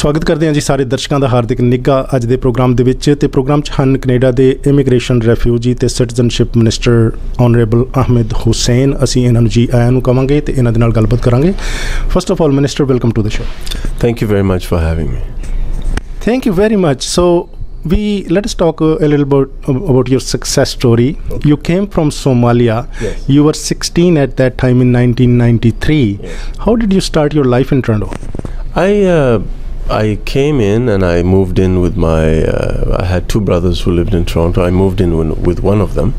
ਸਵਾਗਤ ਕਰਦੇ ਹਾਂ ਜੀ ਸਾਰੇ ਦਰਸ਼ਕਾਂ ਦਾ ਹਾਰਦਿਕ ਨਿੱਘਾ ਅੱਜ ਦੇ ਪ੍ਰੋਗਰਾਮ ਦੇ ਵਿੱਚ ਤੇ ਪ੍ਰੋਗਰਾਮ 'ਚ ਹਨ ਕੈਨੇਡਾ ਦੇ ਇਮੀਗ੍ਰੇਸ਼ਨ ਰੈਫਿਊਜੀ ਤੇ citizenship minister honourable Ahmed Hussen. ਅਸੀਂ ਇਹਨਾਂ ਨੂੰ ਜੀ ਆਇਆਂ ਨੂੰ ਕਵਾਂਗੇ ਤੇ ਇਹਨਾਂ ਦੇ ਨਾਲ ਗੱਲਬਾਤ ਕਰਾਂਗੇ। First of all minister, welcome to the show. Thank you very much for having me. Thank you very much. So let us talk a little bit about your success story. Okay. You came from Somalia. Yes. You were 16 at that time in 1993. Yes. How did you start your life in Toronto? I came in and I moved in with my I had two brothers who lived in Toronto. I moved in with one of them,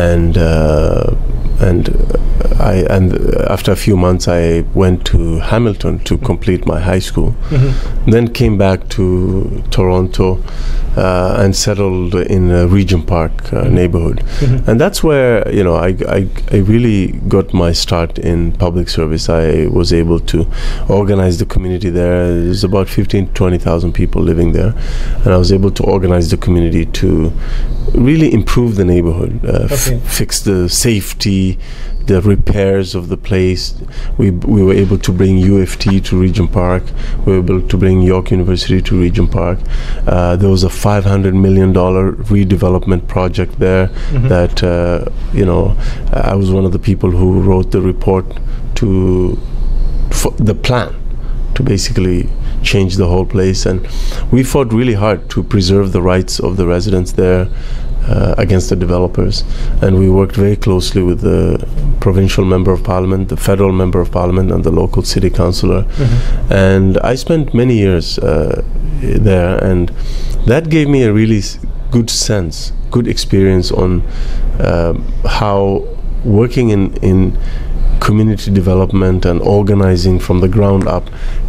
and after a few months I went to Hamilton to complete my high school. Then came back to Toronto and settled in Regent Park neighborhood, and that's where I really got my start in public service. I was able to organize the community there. There's about 15,000 to 20,000 people living there, and I was able to organize the community to really improve the neighborhood, fix the safety, the repairs of the place. We were able to bring UFT to Regent Park. We were able to bring York University to Regent Park. There was a $500 million redevelopment project there that I was one of the people who wrote the report for the plan to basically change the whole place, and we fought really hard to preserve the rights of the residents there against the developers, and we worked very closely with the provincial member of parliament, the federal member of parliament, and the local city councillor. And I spent many years there, and that gave me a really good experience on how working in community development and organizing from the ground up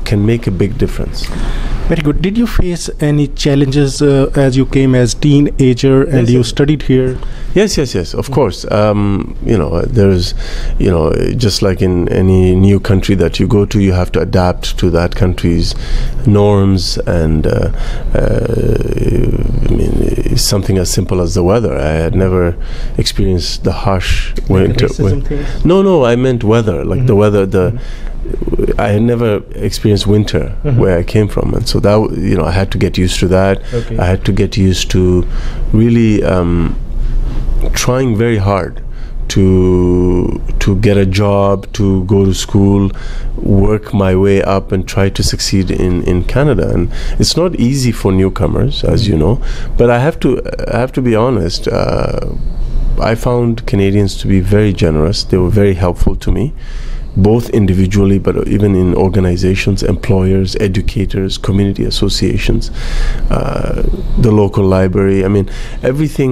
can make a big difference. Very good. Did you face any challenges as you came as teenager and you studied here? Yes, of course. There's, just like in any new country that you go to, you have to adapt to that country's norms, and something as simple as the weather. I had never experienced the harsh winter. No, I meant weather, like the weather, I had never experienced winter where I came from, and so that I had to get used to that. I had to get used to really trying very hard to get a job, to go to school, work my way up, and try to succeed in Canada. And it's not easy for newcomers, as you know. But I have to be honest. I found Canadians to be very generous. They were very helpful to me, both individually, but even in organizations, employers, educators, community associations, the local library. I mean, everything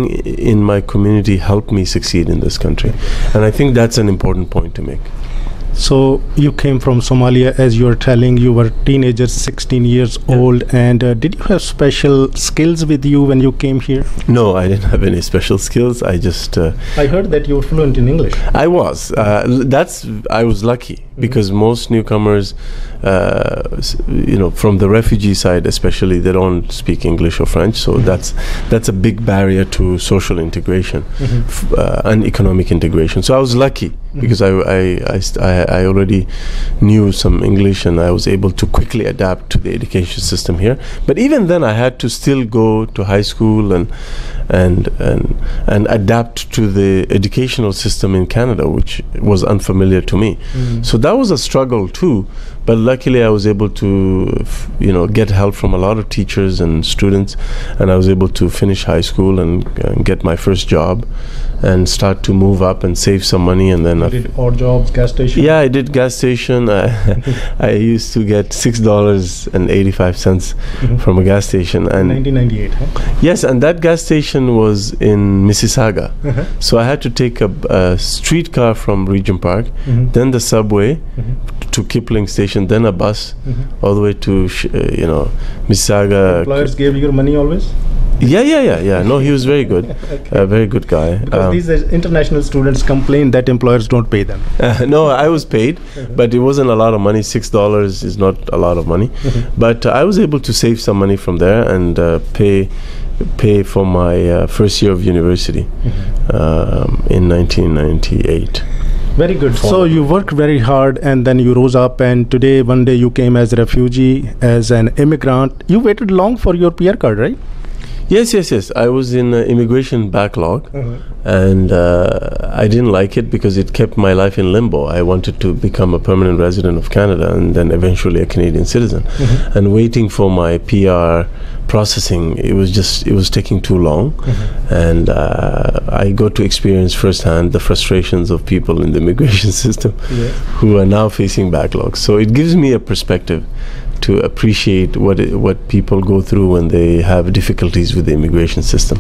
in my community helped me succeed in this country. And I think that's an important point to make. So you came from Somalia, as you were telling. You were teenager, 16 years old, and did you have special skills with you when you came here? No, I didn't have any special skills. I just I heard that you were fluent in English. I was. I was lucky, because most newcomers, from the refugee side especially, they don't speak English or French, so that's a big barrier to social integration and economic integration. So I was lucky, because I already knew some English, and I was able to quickly adapt to the education system here. But even then, I had to still go to high school and adapt to the educational system in Canada, which was unfamiliar to me. So that was a struggle too. But luckily, I was able to, get help from a lot of teachers and students, and I was able to finish high school and get my first job, and start to move up and save some money. And then you did odd jobs, gas station. Yeah, I did gas station. I used to get $6.85 from a gas station. And 1998, huh? Yes, and that gas station was in Mississauga. So I had to take a streetcar from Regent Park, then the subway to Kipling Station, then a bus all the way to Mississauga. Employers gave you money always? Yeah. No, he was very good. A very good guy. Because these international students complain that employers don't pay them. No, I was paid, but it wasn't a lot of money. $6 is not a lot of money. But I was able to save some money from there and pay for my first year of university in 1998. Very good. So you worked very hard and then you rose up, and today, one day you came as a refugee, as an immigrant. You waited long for your PR card, right? Yes. I was in immigration backlog, and I didn't like it because it kept my life in limbo. I wanted to become a permanent resident of Canada and then eventually a Canadian citizen. And waiting for my PR processing, it was taking too long. And I got to experience firsthand the frustrations of people in the immigration system who are now facing backlogs. So it gives me a perspective to appreciate what people go through when they have difficulties with the immigration system.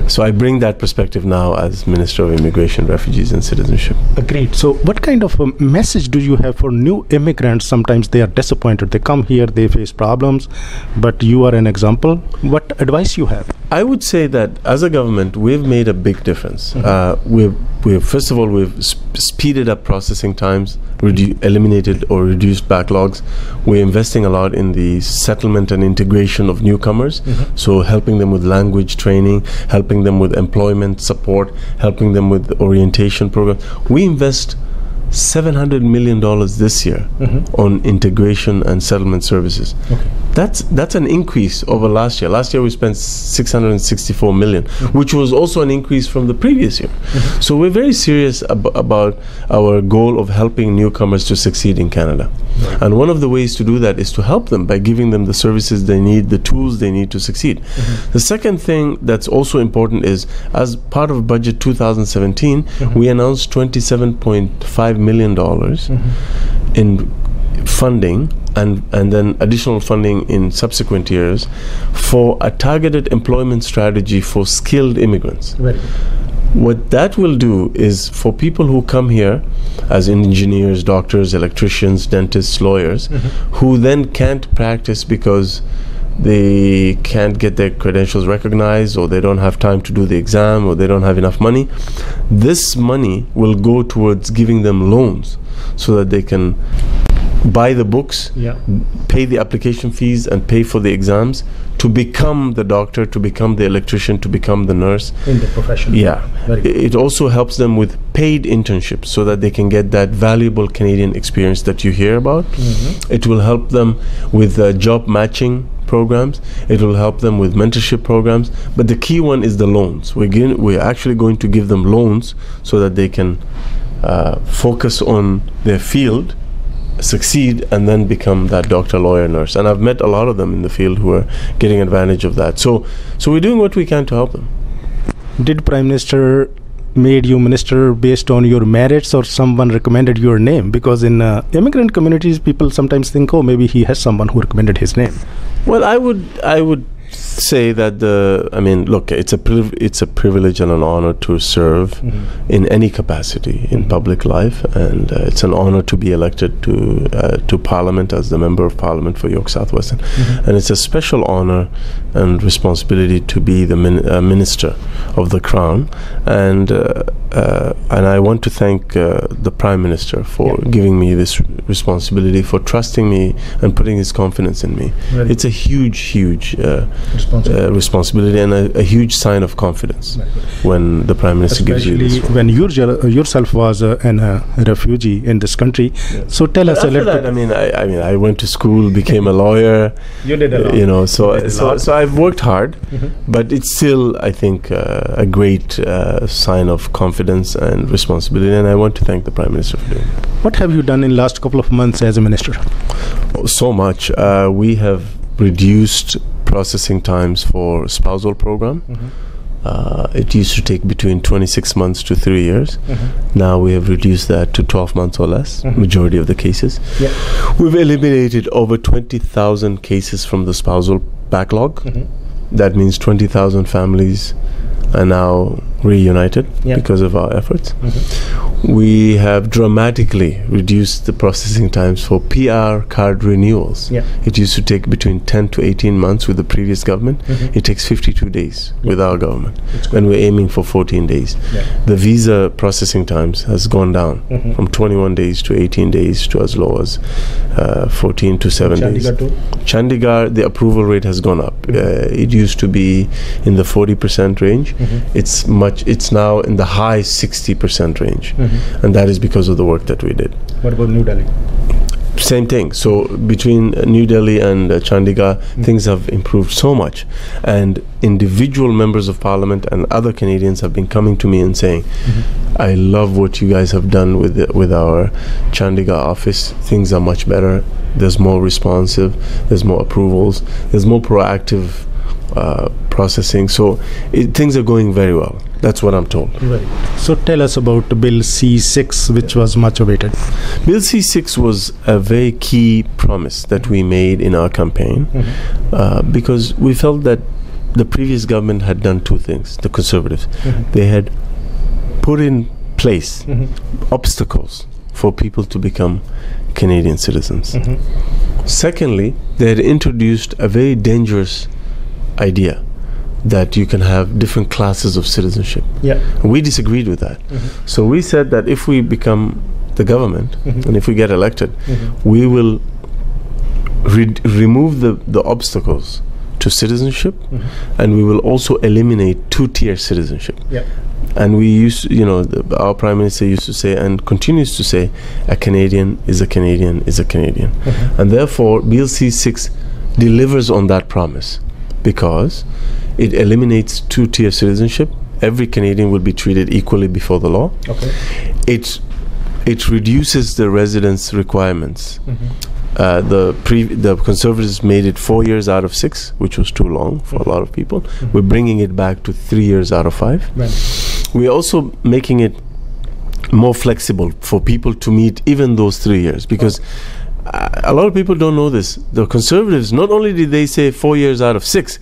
So I bring that perspective now as Minister of Immigration, Refugees and Citizenship. Agreed. So what kind of a message do you have for new immigrants? Sometimes they are disappointed. They come here, they face problems, but you are an example. What advice you have? I would say that as a government, we've made a big difference. First of all, we've speeded up processing times, eliminated or reduced backlogs. We're investing a lot in the settlement and integration of newcomers, so helping them with language training, helping them with employment support, helping them with orientation programs. We invest $700 million this year on integration and settlement services. That's an increase over last year. Last year we spent $664 million, which was also an increase from the previous year. So we're very serious about our goal of helping newcomers to succeed in Canada. And one of the ways to do that is to help them by giving them the services they need, the tools they need to succeed. The second thing that's also important is, as part of Budget 2017, we announced $27.5 million in funding and then additional funding in subsequent years for a targeted employment strategy for skilled immigrants. What that will do is, for people who come here as engineers, doctors, electricians, dentists, lawyers, who then can't practice because they can't get their credentials recognized, or they don't have time to do the exam, or they don't have enough money, this money will go towards giving them loans so that they can buy the books, pay the application fees and pay for the exams to become the doctor, to become the electrician, to become the nurse in the profession. It also helps them with paid internships so that they can get that valuable Canadian experience that you hear about. It will help them with job matching programs. It will help them with mentorship programs. But the key one is the loans. We're actually going to give them loans so that they can focus on their field, succeed, and then become that doctor, lawyer, nurse. And I've met a lot of them in the field who are getting advantage of that. So we're doing what we can to help them. Did Prime Minister made you minister based on your merits, or someone recommended your name? Because in immigrant communities, people sometimes think, oh, maybe he has someone who recommended his name. Well, I would say that look, it's a privilege and an honor to serve in any capacity in public life, and it's an honor to be elected to Parliament as the Member of Parliament for York South-Western, and it's a special honor and responsibility to be the Minister of the Crown, and I want to thank the Prime Minister for giving me this responsibility, for trusting me and putting his confidence in me. It's a huge responsibility and a huge sign of confidence when the Prime Minister gives you this. When you yourself was a refugee in this country. So tell us a little bit. I went to school, became a lawyer. You did a lot. You know, so I've worked hard, but it's still, I think, a great sign of confidence and responsibility, and I want to thank the Prime Minister for doing that. What have you done in the last couple of months as a minister? So much. We have reduced processing times for spousal program. It used to take between 26 months to 3 years. Now we have reduced that to 12 months or less, majority of the cases. We've eliminated over 20,000 cases from the spousal backlog. That means 20,000 families are now reunited because of our efforts. We have dramatically reduced the processing times for PR card renewals. It used to take between 10 to 18 months with the previous government. It takes 52 days with our government, and we're aiming for 14 days. The visa processing times has gone down from 21 days to 18 days to as low as 14 to 7 days. Chandigarh, the approval rate has gone up. It used to be in the 40% range. It's much much. It's now in the high 60% range. And that is because of the work that we did. What about New Delhi? Same thing. So between New Delhi and Chandigarh, things have improved so much. And individual members of parliament and other Canadians have been coming to me and saying, I love what you guys have done with our Chandigarh office. Things are much better. There's more responsive. There's more approvals. There's more proactive processing. So things are going very well. That's what I'm told. Right. So tell us about Bill C6, which was much awaited. Bill C6 was a very key promise that we made in our campaign because we felt that the previous government had done two things, the Conservatives. They had put in place obstacles for people to become Canadian citizens. Secondly, they had introduced a very dangerous idea that you can have different classes of citizenship. We disagreed with that. So we said that if we become the government and if we get elected, we will remove the obstacles to citizenship and we will also eliminate two-tier citizenship. And we used, our Prime Minister used to say and continues to say, a Canadian is a Canadian is a Canadian. And therefore, Bill C6 delivers on that promise because it eliminates two-tier citizenship. Every Canadian will be treated equally before the law. It reduces the residence requirements. The Conservatives made it 4 years out of 6, which was too long for a lot of people. We're bringing it back to 3 years out of 5. We're also making it more flexible for people to meet even those 3 years because a lot of people don't know this. The Conservatives, not only did they say 4 years out of 6,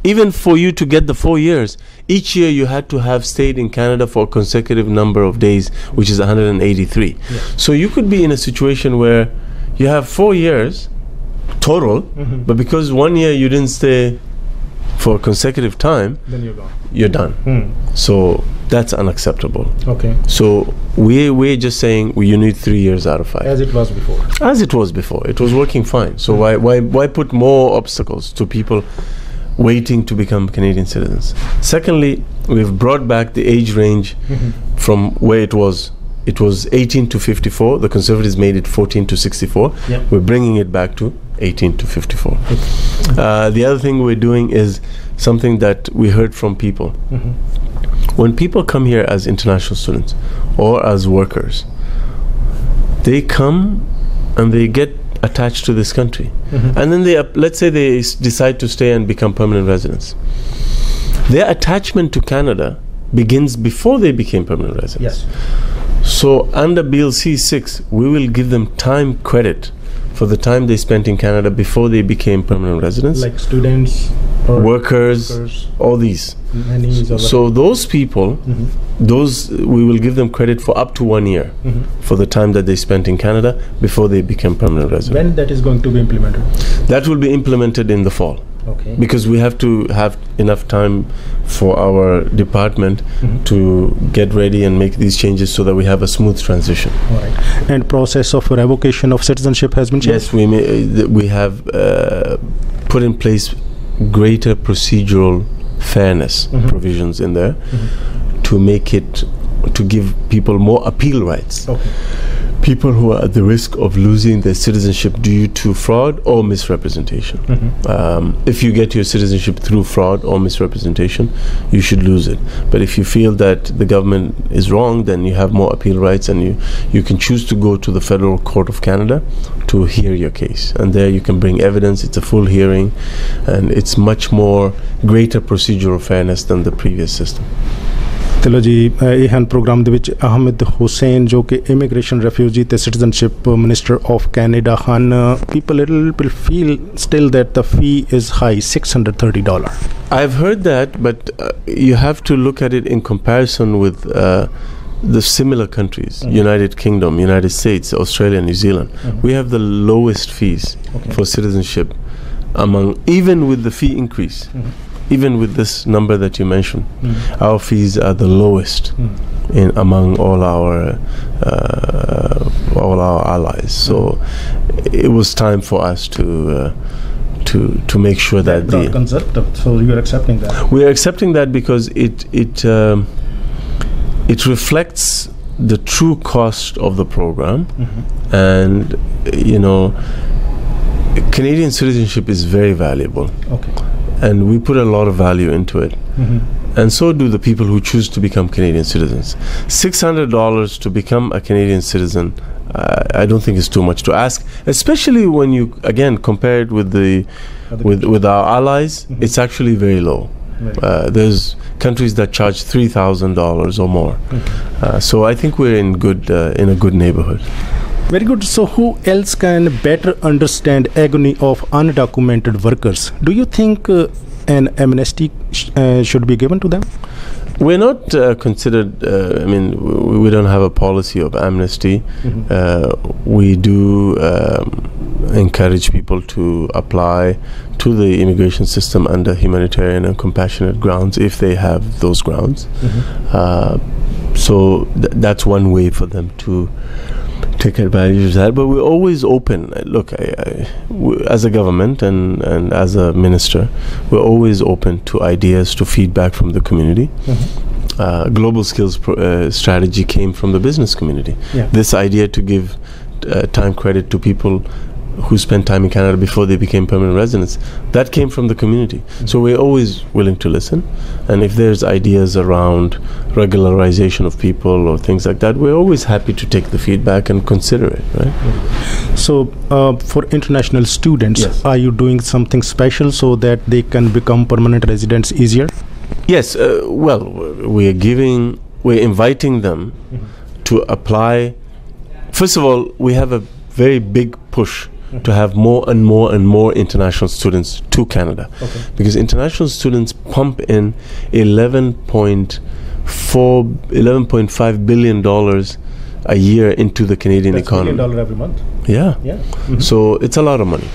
even for you to get the 4 years, each year you had to have stayed in Canada for a consecutive number of days, which is 183. So you could be in a situation where you have 4 years total, but because 1 year you didn't stay for a consecutive time, then you're gone. You're done. So that's unacceptable. So we're just saying you need 3 years out of 5. As it was before. As it was before. It was working fine. So why put more obstacles to people waiting to become Canadian citizens? Secondly, we've brought back the age range from where it was. It was 18 to 54. The Conservatives made it 14 to 64. We're bringing it back to 18 to 54. The other thing we're doing is something that we heard from people. When people come here as international students or as workers, they come and they get attached to this country. And then let's say they decide to stay and become permanent residents. Their attachment to Canada begins before they became permanent residents. So under Bill C6, we will give them time credit for the time they spent in Canada before they became permanent residents. Like students, or workers, all these. So those people, we will give them credit for up to 1 year for the time that they spent in Canada before they became permanent residents. When that is going to be implemented? That will be implemented in the fall. Because we have to have enough time for our department to get ready and make these changes so that we have a smooth transition. And process of revocation of citizenship has been changed? Yes, we have put in place greater procedural fairness provisions in there to make it, to give people more appeal rights. People who are at the risk of losing their citizenship due to fraud or misrepresentation. If you get your citizenship through fraud or misrepresentation, you should lose it. But if you feel that the government is wrong, then you have more appeal rights, and you can choose to go to the Federal Court of Canada to hear your case. And there you can bring evidence. It's a full hearing, and it's much more greater procedural fairness than the previous system. ਚਲੋ ਜੀ ਇਹ ਹਨ programme ਦੇ ਵਿੱਚ ਅਹਿਮਦ ਹੁਸੈਨ ਜੋ ਕਿ immigration refugee ਤੇ citizenship minister of Canada ਹਨ people will feel still that the fee is high, $630. I've heard that, but you have to look at it in comparison with the similar countries, United Kingdom, United States, Australia, New Zealand. We have the lowest fees for citizenship even with the fee increase. Even with this number that you mentioned, our fees are the lowest among all our allies. So it was time for us to make sure that the concept. So you are accepting that? We are accepting that because it it reflects the true cost of the program. And Canadian citizenship is very valuable. Okay. And we put a lot of value into it. And so do the people who choose to become Canadian citizens. $600 to become a Canadian citizen, I don't think is too much to ask, especially when you, again, compare it with with our allies. It's actually very low. There's countries that charge $3,000 or more. So I think we're in a good neighborhood. Very good. So who else can better understand agony of undocumented workers? Do you think an amnesty should be given to them? We're not considered, we don't have a policy of amnesty. We do encourage people to apply to the immigration system under humanitarian and compassionate grounds if they have those grounds. So that's one way for them to take advantage of that. But we're always open. Look, as a government and as a minister, we're always open to ideas, to feedback from the community. Global Skills strategy came from the business community. This idea to give time credit to people who spent time in Canada before they became permanent residents, that came from the community. So we're always willing to listen, and if there's ideas around regularization of people or things like that, we're always happy to take the feedback and consider it, right? So for international students, are you doing something special so that they can become permanent residents easier? Yes, we're inviting them to apply. First of all, we have a very big push to have more and more and more international students to Canada, because international students pump in $11.5 billion a year into the Canadian economy. $1 million every month. So it's a lot of money.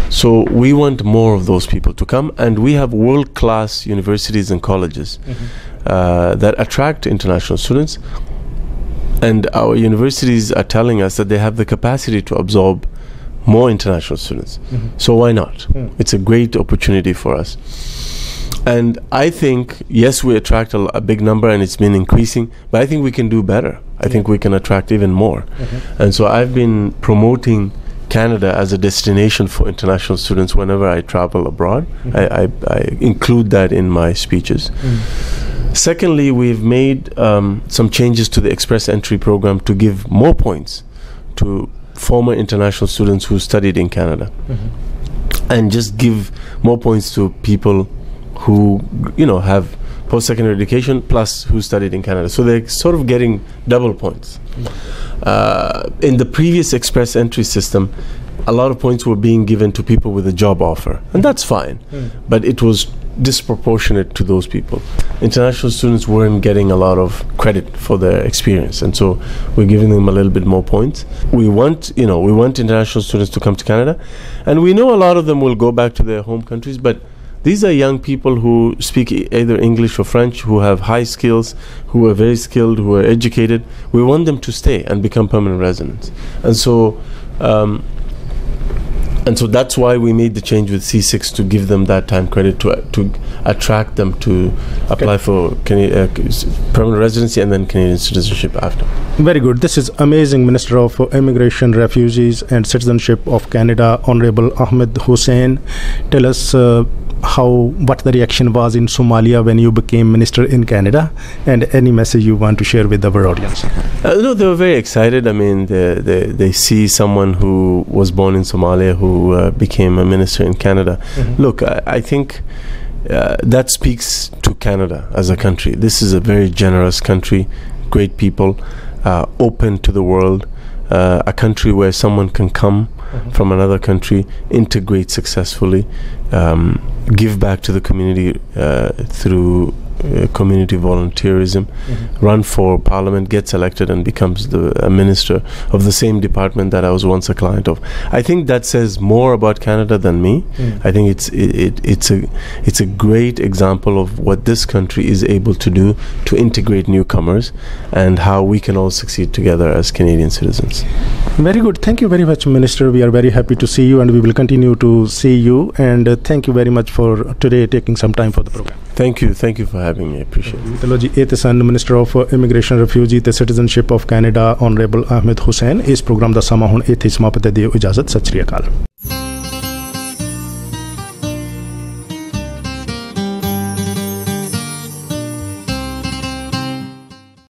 So we want more of those people to come, and we have world-class universities and colleges that attract international students, and our universities are telling us that they have the capacity to absorb more international students. So why not? It's a great opportunity for us. And I think, yes, we attract a big number, and it's been increasing, but I think we can do better. I think we can attract even more. And so I've been promoting Canada as a destination for international students whenever I travel abroad. I include that in my speeches. Secondly, we've made some changes to the Express Entry program to give more points to former international students who studied in Canada, and just give more points to people who have post-secondary education plus who studied in Canada. So they're sort of getting double points. In the previous Express Entry system, a lot of points were being given to people with a job offer, and that's fine, but it was disproportionate to those people. International students weren't getting a lot of credit for their experience, and so we're giving them a little bit more points. We want international students to come to Canada, and we know a lot of them will go back to their home countries, but these are young people who speak either English or French, who have high skills, who are very skilled, who are educated. We want them to stay and become permanent residents. And so that's why we made the change with C6 to give them that time credit to attract them to apply for permanent residency and then Canadian citizenship after. Very good. This is amazing. Minister of Immigration, Refugees and Citizenship of Canada, Honorable Ahmed Hussen. Tell us what the reaction was in Somalia when you became minister in Canada, and any message you want to share with our audience. No, they were very excited. I mean, they see someone who was born in Somalia who became a minister in Canada. Look, I think that speaks to Canada as a country. This is a very generous country, great people, open to the world, a country where someone can come from another country, integrate successfully, give back to the community through community volunteerism, run for parliament, gets elected, and becomes a minister of the same department that I was once a client of. I think that says more about Canada than me. I think it's a great example of what this country is able to do to integrate newcomers, and how we can all succeed together as Canadian citizens. Very good. Thank you very much, Minister. We are very happy to see you, and we will continue to see you. And thank you very much for today taking some time for the program. Thank you. Thank you for having me. having me. Appreciate it. ਚਲੋ ਜੀ, ਇਹ ਤੇ ਸਨ minister of immigration, refugee ਤੇ citizenship of Canada honourable Ahmed Hussen. ਇਸ programme ਦਾ ਸਮਾਂ ਹੁਣ ਇੱਥੇ ਸਮਾਪਤ ਹੈ। ਦਿਓ ਇਜਾਜ਼ਤ। ਸਤਿ ਸ਼੍ਰੀ ਅਕਾਲ।